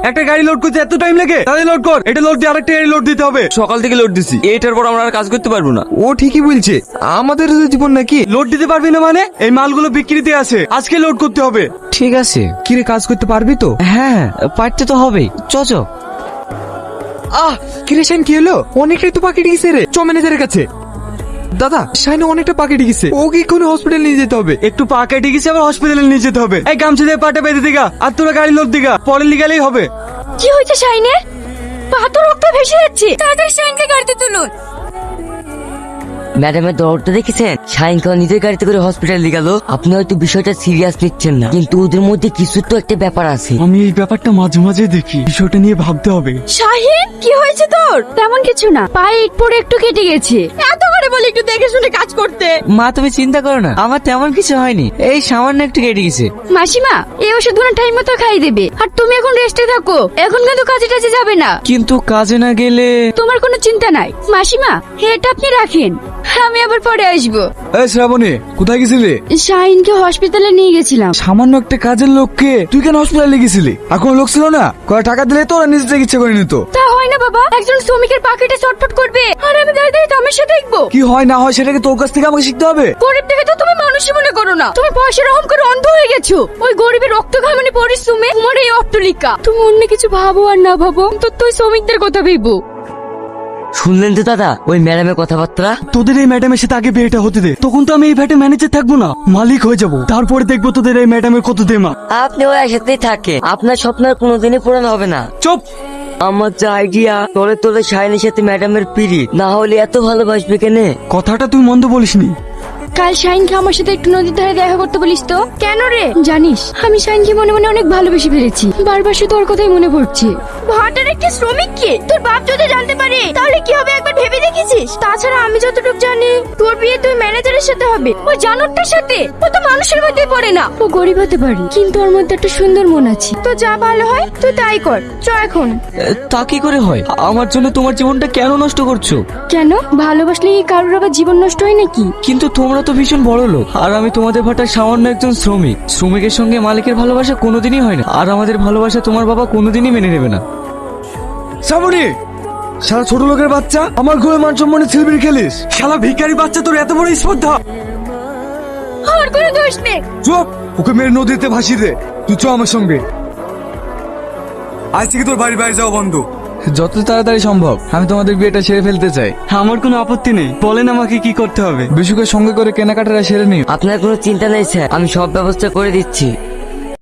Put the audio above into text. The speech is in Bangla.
একটা গাড়ি লোড করতে এত টাইম লাগে? তাহলে লোড কর, এটা লোড দিয়ে আরেকটা গাড়ি লোড দিতে হবে। সকাল থেকে লোড দিছি, এটার পর আমরা আর কাজ করতে পারবো না। ও ঠিকই বলছে, আমাদের জীবন নাকি। লোড দিতে পারবি না মানে? এই মালগুলো বিক্রিতে আছে, আজকে লোড করতে হবে। ঠিক আছে, কিরে কাজ করতে পারবি তো? হ্যাঁ, পারতে তো হবেই। চ কিরে শাইন, কি হলো? অনেকটাই তো পাকিয়ে গেছে রে, চ ম্যানেজারের কাছে। দাদা, শাইনে অনেকটা পাকিয়ে গেছে, ওকে এক্ষুনি হসপিটাল নিয়ে যেতে হবে। একটু পা কেটে গেছে, আবার হসপিটালে নিয়ে যেতে হবে। এই গামছা দিয়ে পাটা বেঁধে দিগা, আর তোরা গাড়ি লোড দিগা, পরে লিগালেই হবে। কি হয়েছে শাইনের? পা তো রক্ত ভেসে যাচ্ছে, তাড়াতাড়ি শাইনকে গাড়িতে তুলুন। ম্যাডামের দৌড়টা দেখেছেন? শাইনকে নিজের গাড়িতে করে হসপিটাল নিয়ে গেল। আপনি হয়তো বিষয়টা সিরিয়াস নিচ্ছেন না, কিন্তু ওদের মধ্যে কিছু তো একটা ব্যাপার আছে। আমি এই ব্যাপারটা মাঝে মাঝে দেখি, বিষয়টা নিয়ে ভাবতে হবে। শাহিন, কি হয়েছে তোর? তেমন কিছু না, পায়ে ইট পড়ে একটু কেটে গেছে। এত করে বলি একটু দেখে শুনে কাজ করতে। মা, তুমি চিন্তা করো না, আমার তেমন কিছু হয়নি, এই সামান্য একটু কেটে গেছে। মাসিমা, এই ওষুধগুলো টাইম মতো খাই দেবে, আর তুমি এখন রেস্টে থাকো। এখন কিন্তু কাজে টাজে যাবে না। কিন্তু কাজে না গেলে? তোমার কোনো চিন্তা নাই মাসিমা, এটা আপনি রাখেন, আমি আবার পরে আসবো। এই শ্রাবণী, কোথায় গেছিলি? শাহিনকে হসপিটালে নিয়ে গেছিলাম। সামান্য একটা কাজের লোককে তুই কেন হসপিটালে গেছিলি? আর কোনো লোক ছিল না? কয় টাকা দিলে তো ওরা নিজে থেকে ইচ্ছে করে নিত। তা হয় না বাবা, একজন শ্রমিকের পাকেটে চটফট করবে আর আমি দাঁড়িয়ে দাঁড়িয়ে তামাশা দেখবো? কি হয় না হয় সেটাকে তোর কাছ থেকে আমাকে শিখতে হবে। গরিব দেখে তো তুমি মানুষই মনে করো না, তুমি পয়সার অহং করে অন্ধ হয়ে গেছো। ওই গরিবের রক্ত ঘামানি পরিশ্রমে তোমার এই অট্টালিকা। তুমি অন্য কিছু ভাবো আর না ভাবো, তো তুই শ্রমিকদের কথা ভেবো। শুনলেন তো দাদা ওই ম্যাডামের কথাবার্তা? তোদের এই ম্যাডামের সাথে আগে বিয়েটা হতে দে, তখন তো আমি এই ফ্ল্যাটে ম্যানেজার থাকবো না, মালিক হয়ে যাবো। তারপরে দেখবো তোদের এই ম্যাডামের কত দেমা। আপনি ওর একসাথেই থাকে, আপনার স্বপ্ন আর কোনোদিনই পূরণ হবে না। চুপ। আমার যে আইডিয়া, তোলে তোলে শাইনের সাথে ম্যাডামের পিড়ি, না হলে এত ভালোবাসবে কেনে? কথাটা তুই মন্দ বলিসনি। কাল শাইনকে আমার সাথে একটু নদীর ধারে দেখা করতে বলিস তো। কেন রে? জানিস আমি শাইনকে মনে মনে অনেক ভালোবেসে ফেলেছি, বারবার শুধু ওর কথাই মনে পড়ছে। ভাটার একটা শ্রমিক কে তোর বাপ যদি জানতে পারে তাহলে কি হবে একবার ভেবে দেখেছিস? তাছাড়া আমি যতটুকু জানি তোর বিয়ে তুই ম্যানেজারের সাথে হবে, ওই জানোরটার সাথে। ও তো মানুষের মধ্যে পড়ে না। ও গরিব হতে পারে, কিন্তু ওর মধ্যে একটা সুন্দর মন আছে। তো যা ভালো হয় তুই তাই কর, চ এখন। তা কি করে হয়? আমার জন্য তোমার জীবনটা কেন নষ্ট করছো? কেন? ভালোবাসলে কি কারোর আবার জীবন নষ্ট হয় নাকি? কিন্তু তোমরা তো ভীষণ বড় লোক, আর আমি তোমাদের ভাটার সামান্য একজন শ্রমিক। শ্রমিকের সঙ্গে মালিকের ভালোবাসা কোনোদিনই হয় না, আর আমাদের ভালোবাসা তোমার বাবা কোনোদিনই মেনে নেবে না। শ্রাবণী, সারা ছোট লোকের বাচ্চা আমার ঘরে মান সম্মানে ছেলেবিড়ি খেলিস? শালা ভিখারি বাচ্চা, তোর এত বড় স্পর্ধা! আর কোনো দোষ নেই। চুপ, ওকে মেরে নদীতে ভাসিয়ে দে। তুই চ আমার সঙ্গে। আজ থেকে তোর বাড়ি বাইরে যাওয়া বন্ধ। যত তাড়াতাড়ি সম্ভব আমি তোমাদের বিয়েটা সেরে ফেলতে চাই। আমার কোনো আপত্তি নেই, বলেন আমাকে কি করতে হবে। বিশুকে সঙ্গে করে কেনাকাটাটা সেরে নিও। আপনার কোনো চিন্তা নেই স্যার, আমি সব ব্যবস্থা করে দিচ্ছি।